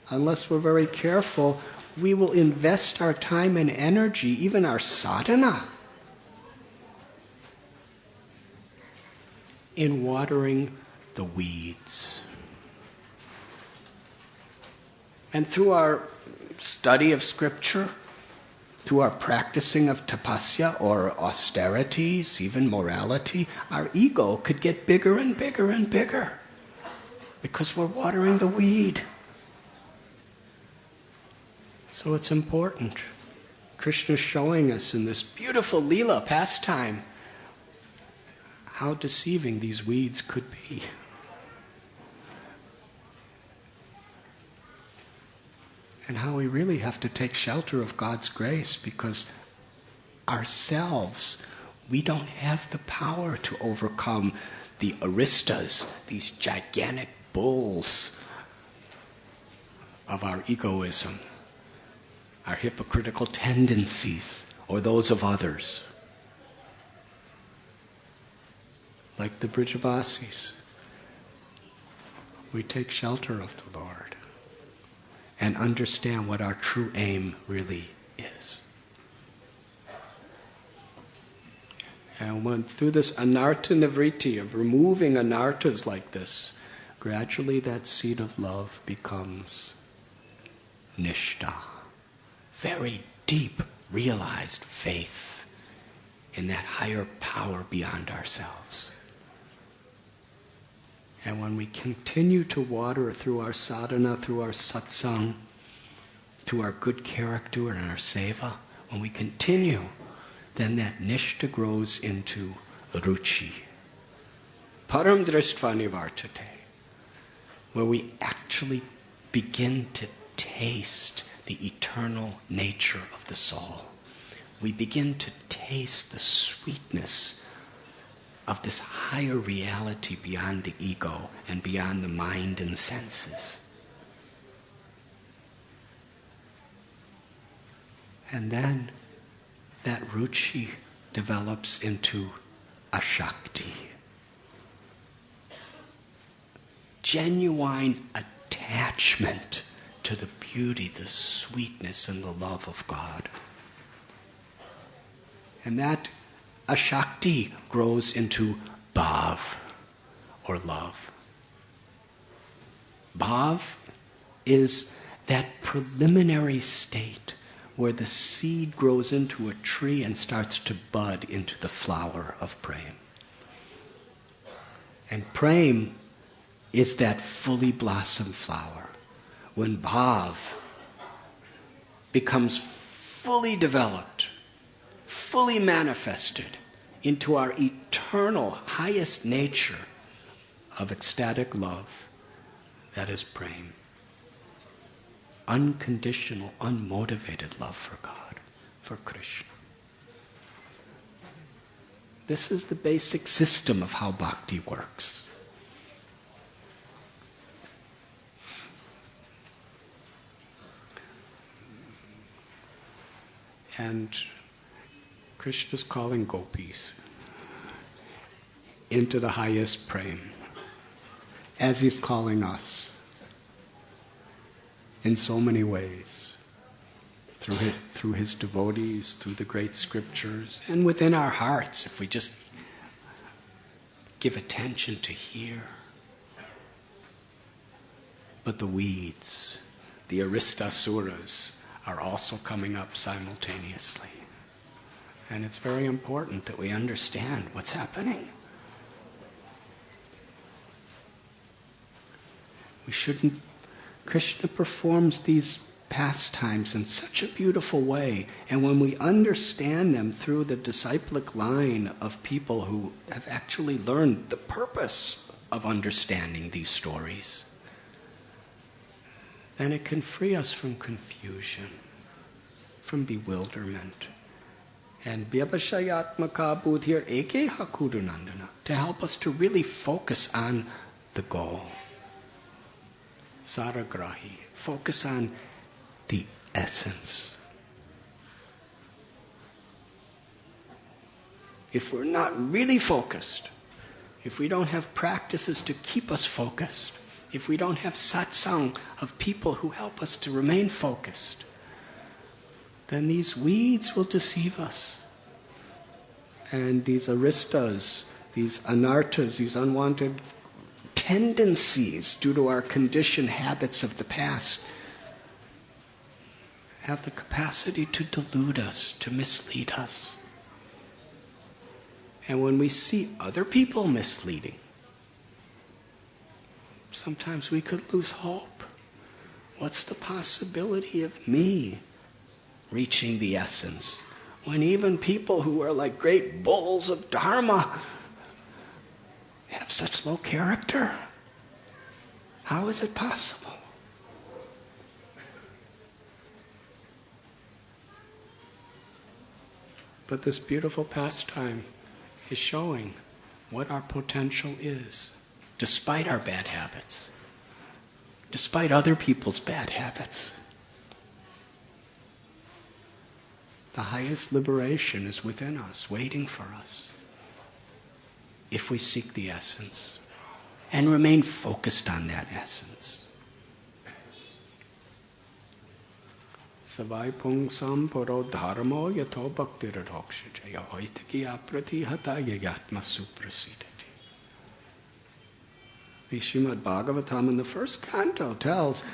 Unless we're very careful, we will invest our time and energy, even our sadhana, in watering the weeds. And through our study of scripture, through our practicing of tapasya or austerities, even morality, our ego could get bigger and bigger and bigger because we're watering the weed. So it's important. Krishna is showing us in this beautiful Leela pastime how deceiving these weeds could be. And how we really have to take shelter of God's grace, because ourselves, we don't have the power to overcome the aristas, these gigantic bulls of our egoism, our hypocritical tendencies, or those of others. Like the Brijavasis, we take shelter of the Lord. and understand what our true aim really is. And when through this anartha nivriti of removing anarthas like this, gradually that seed of love becomes nishta, very deep realized faith in that higher power beyond ourselves. And when we continue to water through our sadhana, through our satsang, through our good character and our seva, when we continue, then that nishta grows into ruchi. Param drishtva nivartate, where we actually begin to taste the eternal nature of the soul. We begin to taste the sweetness of this higher reality beyond the ego and beyond the mind and senses. And then that ruchi develops into ashakti. Genuine attachment to the beauty, the sweetness, and the love of God. And that ashakti grows into bhav, or love. Bhav is that preliminary state where the seed grows into a tree and starts to bud into the flower of prem. And prem is that fully blossomed flower. When bhav becomes fully developed, fully manifested into our eternal highest nature of ecstatic love, that is prem. Unconditional, unmotivated love for God, for Krishna. This is the basic system of how bhakti works. And Krishna's calling gopis into the highest prem, as he's calling us in so many ways, through his devotees, through the great scriptures, and within our hearts, if we just give attention to hear. But the weeds, the aristasuras, are also coming up simultaneously. And it's very important that we understand what's happening. We shouldn't... Krishna performs these pastimes in such a beautiful way, and when we understand them through the disciplic line of people who have actually learned the purpose of understanding these stories, then it can free us from confusion, from bewilderment. And vyabhashayatmaka buddhir eke hakudunandana, to help us to really focus on the goal. Saragrahi, focus on the essence. If we're not really focused, if we don't have practices to keep us focused, if we don't have satsang of people who help us to remain focused, then these weeds will deceive us. And these aristas, these anarthas, these unwanted tendencies due to our conditioned habits of the past have the capacity to delude us, to mislead us. And when we see other people misleading, sometimes we could lose hope. What's the possibility of me reaching the essence when even people who are like great bulls of Dharma have such low character? How is it possible? But this beautiful pastime is showing what our potential is, despite our bad habits, despite other people's bad habits. The highest liberation is within us, waiting for us, if we seek the essence and remain focused on that essence. Savai pungsam poro dharmo yato bhaktiradhokshaja yahoitaki aprati hata yagatma suprasidati. The Srimad Bhagavatam in the first canto tells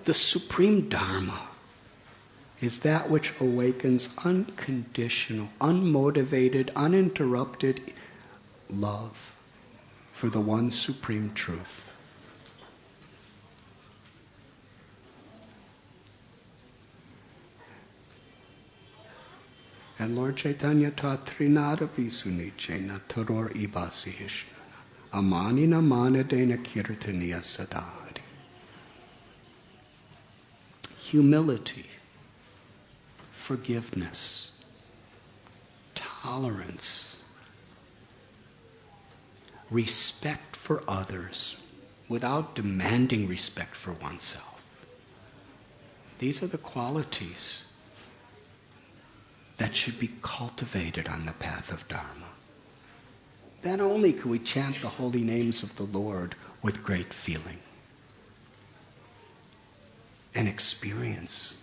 the supreme Dharma is that which awakens unconditional, unmotivated, uninterrupted love for the one supreme truth. And Lord Chaitanya taught Trinada Visunichena Taror Ibasihishna Amanina Manadena Kirtaniya Sadhari. Humility, forgiveness, tolerance, respect for others without demanding respect for oneself. These are the qualities that should be cultivated on the path of Dharma. Then only can we chant the holy names of the Lord with great feeling and experience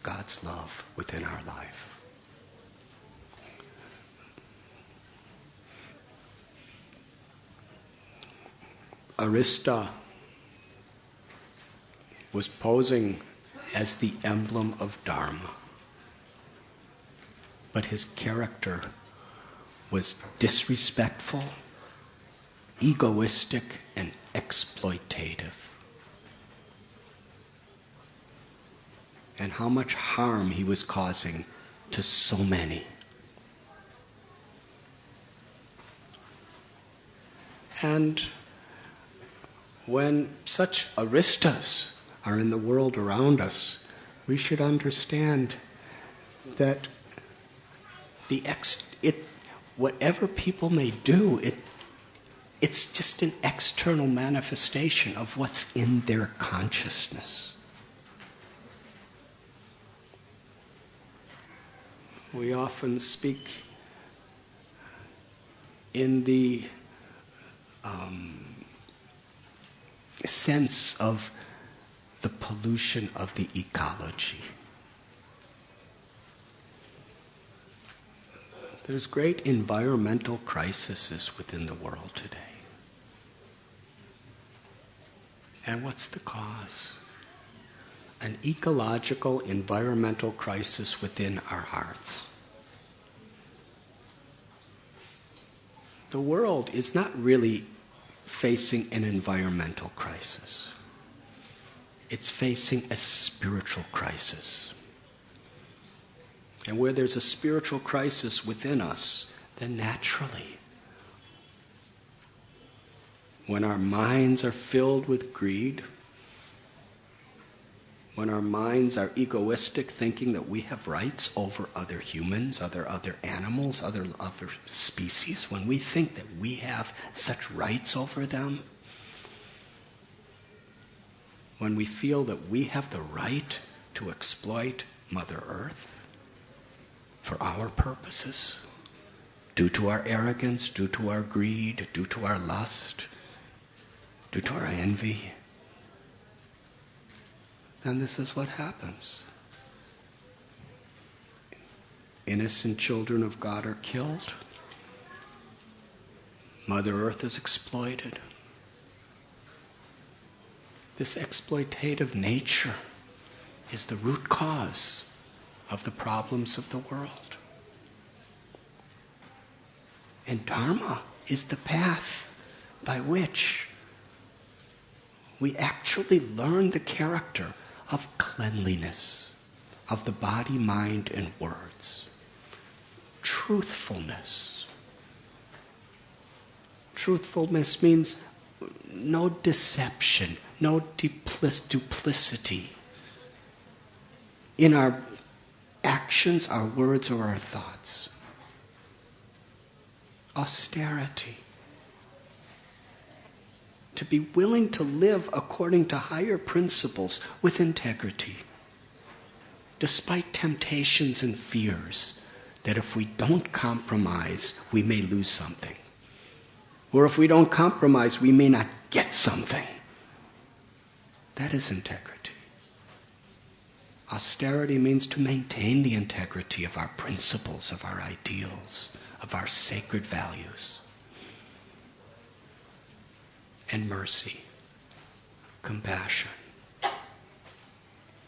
God's love within our life. Arista was posing as the emblem of Dharma, but his character was disrespectful, egoistic, and exploitative. And how much harm he was causing to so many. And when such aristas are in the world around us, we should understand that whatever people may do, it's just an external manifestation of what's in their consciousness. We often speak in the sense of the pollution of the ecology. There's great environmental crises within the world today. And what's the cause? An ecological, environmental crisis within our hearts. The world is not really facing an environmental crisis. It's facing a spiritual crisis. And where there's a spiritual crisis within us, then naturally, when our minds are filled with greed, when our minds are egoistic, thinking that we have rights over other humans, other animals, other species, when we think that we have such rights over them, when we feel that we have the right to exploit Mother Earth for our purposes, due to our arrogance, due to our greed, due to our lust, due to our envy, then this is what happens. Innocent children of God are killed. Mother Earth is exploited. This exploitative nature is the root cause of the problems of the world. And Dharma is the path by which we actually learn the character of cleanliness, of the body, mind, and words. Truthfulness. Truthfulness means no deception, no duplicity in our actions, our words, or our thoughts. Austerity. To be willing to live according to higher principles with integrity, despite temptations and fears that if we don't compromise, we may lose something. Or if we don't compromise, we may not get something. That is integrity. Austerity means to maintain the integrity of our principles, of our ideals, of our sacred values. And mercy, compassion,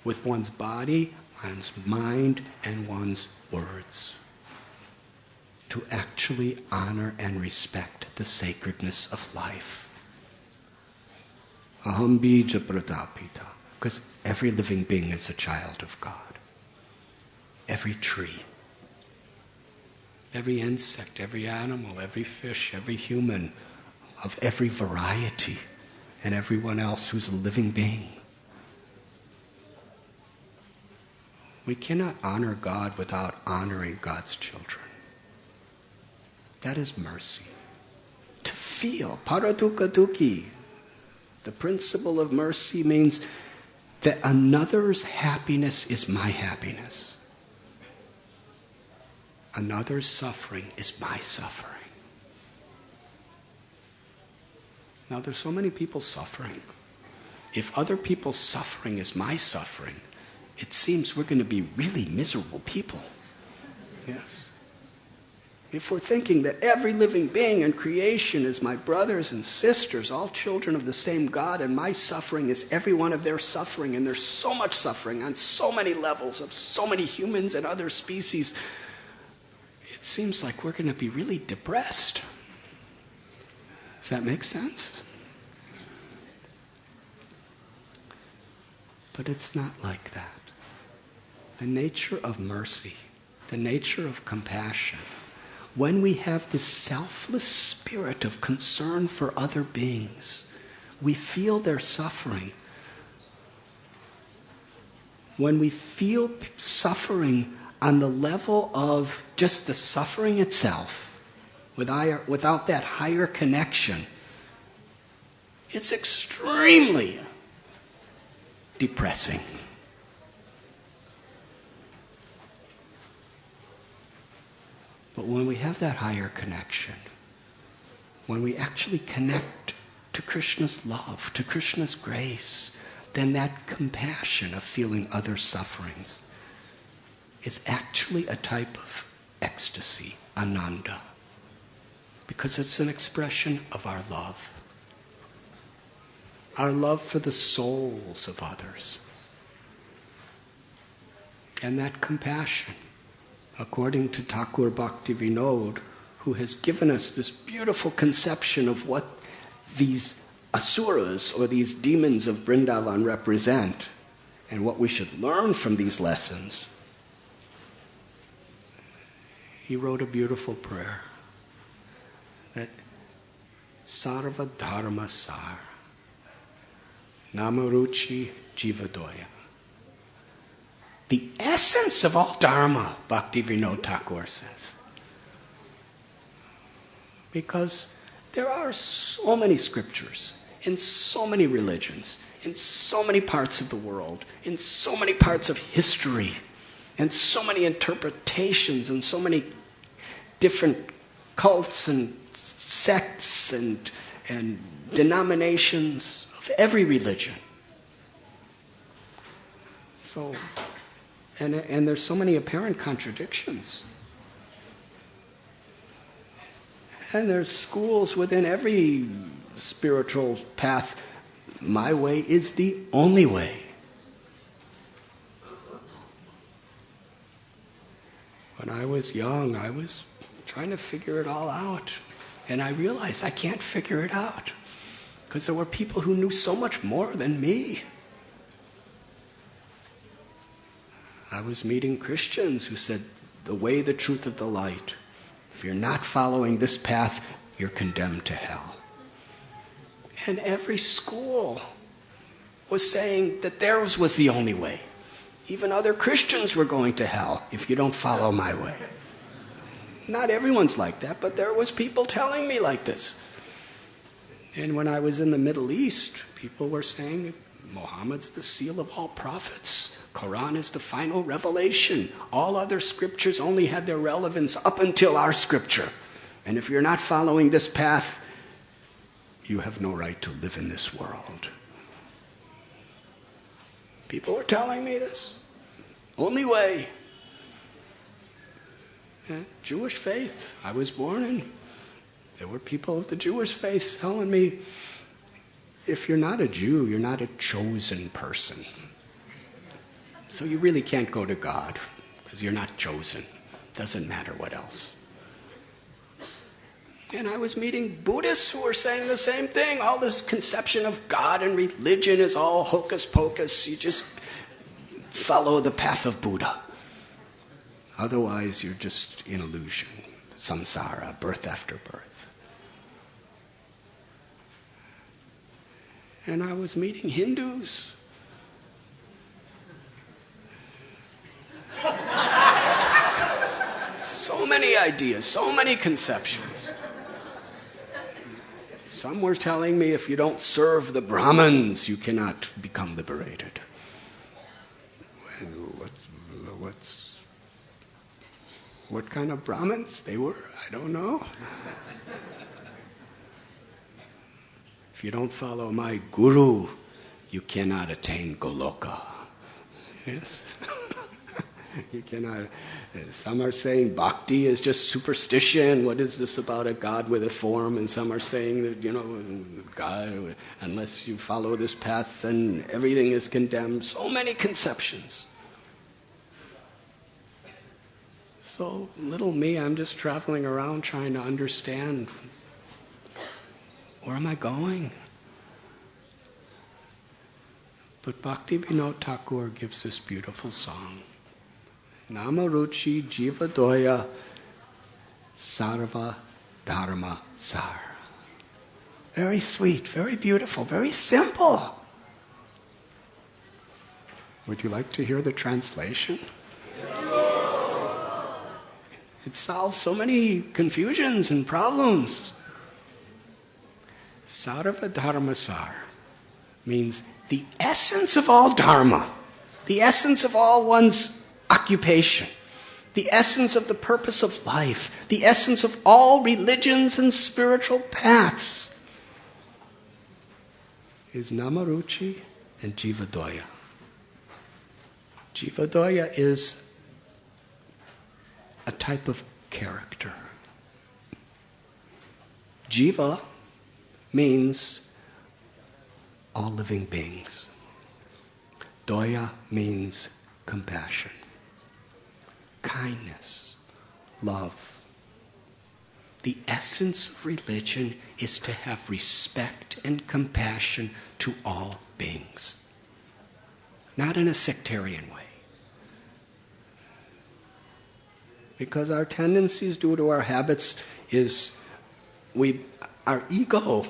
with one's body, one's mind, and one's words, to actually honor and respect the sacredness of life. Aham bija pratapita, because every living being is a child of God. Every tree, every insect, every animal, every fish, every human, of every variety, and everyone else who's a living being. We cannot honor God without honoring God's children. That is mercy. To feel, paradukha dukhi. The principle of mercy means that another's happiness is my happiness. Another's suffering is my suffering. Now there's so many people suffering. If other people's suffering is my suffering, it seems we're going to be really miserable people. Yes. If we're thinking that every living being in creation is my brothers and sisters, all children of the same God, and my suffering is every one of their suffering, and there's so much suffering on so many levels of so many humans and other species, it seems like we're going to be really depressed. Does that make sense? But it's not like that. The nature of mercy, the nature of compassion, when we have this selfless spirit of concern for other beings, we feel their suffering. When we feel suffering on the level of just the suffering itself, without that higher connection, it's extremely depressing. But when we have that higher connection, when we actually connect to Krishna's love, to Krishna's grace, then that compassion of feeling other sufferings is actually a type of ecstasy, ananda, because it's an expression of our love for the souls of others. And that compassion, according to Thakur Bhaktivinoda, who has given us this beautiful conception of what these asuras, or these demons of Vrindavan, represent, and what we should learn from these lessons, he wrote a beautiful prayer that Sarva Dharma Sar, Nama Ruchi Jivadaya. The essence of all Dharma, Bhaktivinoda Thakur says. Because there are so many scriptures in so many religions, in so many parts of the world, in so many parts of history, and so many interpretations, and so many different cults and sects and denominations of every religion. So, and there's so many apparent contradictions. And there's schools within every spiritual path. My way is the only way. When I was young, I was trying to figure it all out. And I realized I can't figure it out. Because there were people who knew so much more than me. I was meeting Christians who said, the way, the truth, of the light. If you're not following this path, you're condemned to hell. And every school was saying that theirs was the only way. Even other Christians were going to hell if you don't follow my way. Not everyone's like that, but there was people telling me like this. And when I was in the Middle East, people were saying, Muhammad's the seal of all prophets. Quran is the final revelation. All other scriptures only had their relevance up until our scripture. And if you're not following this path, you have no right to live in this world. People were telling me this. Only way. Jewish faith. I was born in. There were people of the Jewish faith telling me, if you're not a Jew, you're not a chosen person. So you really can't go to God because you're not chosen. Doesn't matter what else. And I was meeting Buddhists who were saying the same thing. All this conception of God and religion is all hocus pocus. You just follow the path of Buddha. Otherwise, you're just in illusion, samsara, birth after birth. And I was meeting Hindus. So many ideas, so many conceptions. Some were telling me if you don't serve the Brahmins, you cannot become liberated. What kind of Brahmins they were? I don't know. If you don't follow my guru, you cannot attain Goloka. Yes? You cannot. Some are saying bhakti is just superstition. What is this about a God with a form? And some are saying that, God, unless you follow this path, then everything is condemned. So many conceptions. So little me, I'm just traveling around trying to understand, where am I going? But Bhakti Vinod Thakur gives this beautiful song. Nama Ruchi Jivadaya Sarva Dharma Sar. Very sweet, very beautiful, very simple. Would you like to hear the translation? It solves so many confusions and problems. Sarva Dharma Sar means the essence of all dharma, the essence of all one's occupation, the essence of the purpose of life, the essence of all religions and spiritual paths is Namaruchi and Jivadaya. Jivadaya is a type of character. Jiva means all living beings. Daya means compassion, kindness, love. The essence of religion is to have respect and compassion to all beings. Not in a sectarian way. Because our tendencies due to our habits is our ego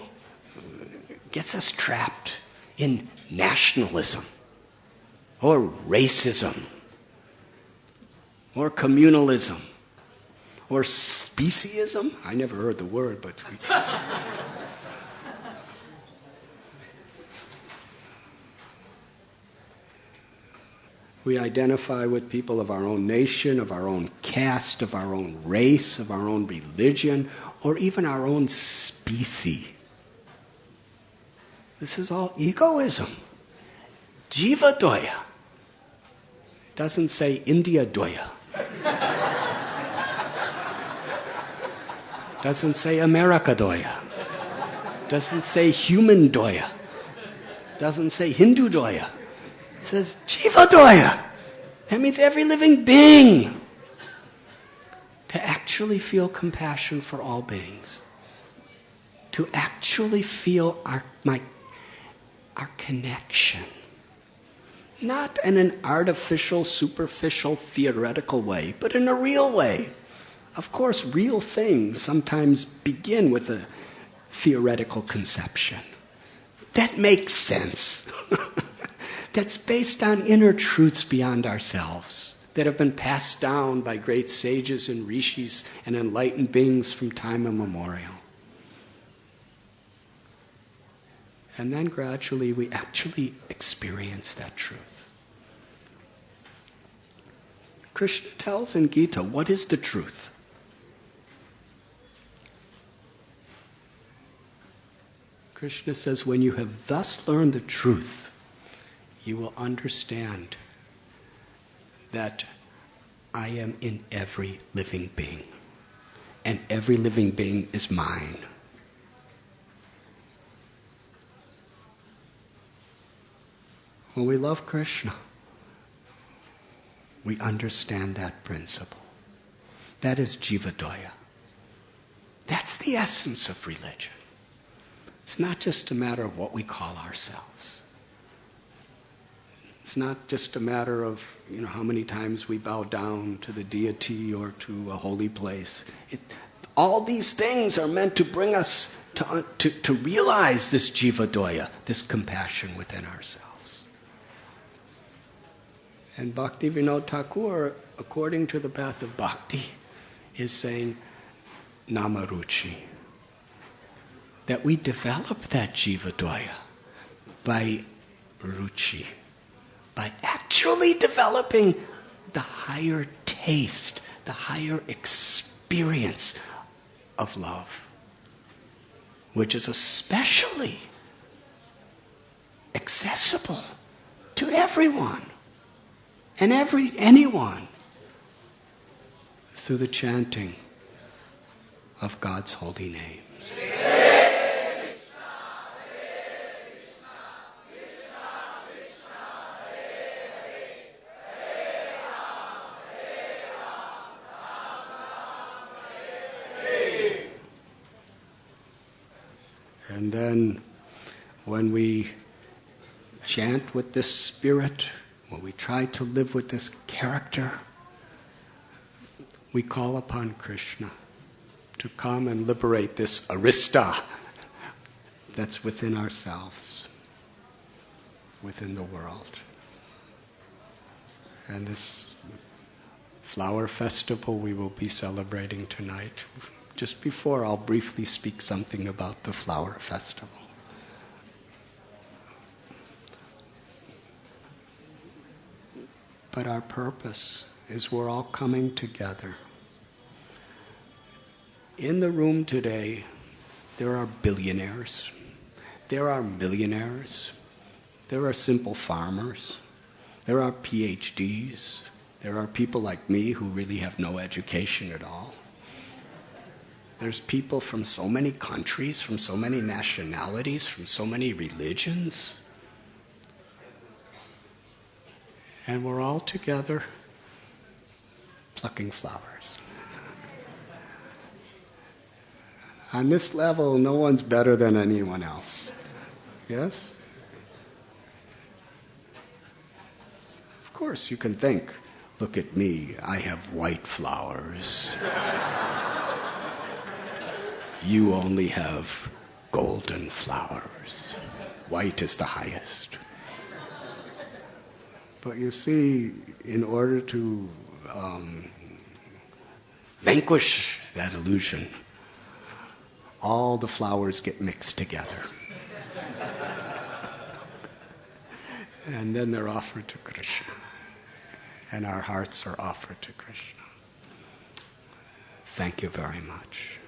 gets us trapped in nationalism or racism or communalism or speciesism. I never heard the word, but we identify with people of our own nation, of our own caste, of our own race, of our own religion, or even our own species. This is all egoism. Jiva Doya. It doesn't say India Doya. Doesn't say America Doya. Doesn't say human Doya. Doesn't say Hindu Doya. It says Jiva Doya. That means every living being. To actually feel compassion for all beings. To actually feel our connection. Not in an artificial, superficial, theoretical way, but in a real way. Of course, real things sometimes begin with a theoretical conception. That makes sense. That's based on inner truths beyond ourselves that have been passed down by great sages and rishis and enlightened beings from time immemorial. And then gradually we actually experience that truth. Krishna tells in Gita, what is the truth? Krishna says, when you have thus learned the truth, you will understand that I am in every living being, and every living being is mine. When we love Krishna, we understand that principle. That is Jivadaya. That's the essence of religion. It's not just a matter of what we call ourselves. It's not just a matter of, how many times we bow down to the deity or to a holy place. All these things are meant to bring us to realize this Jivadaya, this compassion within ourselves. And Bhaktivinoda Thakur, according to the path of bhakti, is saying, Nama Ruchi. That we develop that Jivadaya by Ruchi, by actually developing the higher taste, the higher experience of love, which is especially accessible to everyone and anyone through the chanting of God's holy names. And then when we chant with this spirit, when we try to live with this character, we call upon Krishna to come and liberate this arista that's within ourselves, within the world. And this flower festival we will be celebrating tonight. Just before, I'll briefly speak something about the flower festival. But our purpose is we're all coming together. In the room today, there are billionaires, there are millionaires, there are simple farmers, there are PhDs, there are people like me who really have no education at all. There's people from so many countries, from so many nationalities, from so many religions. And we're all together plucking flowers. On this level, no one's better than anyone else. Yes? Of course, you can think, look at me, I have white flowers. You only have golden flowers. White is the highest. But you see, in order to vanquish that illusion, all the flowers get mixed together. And then they're offered to Krishna. And our hearts are offered to Krishna. Thank you very much.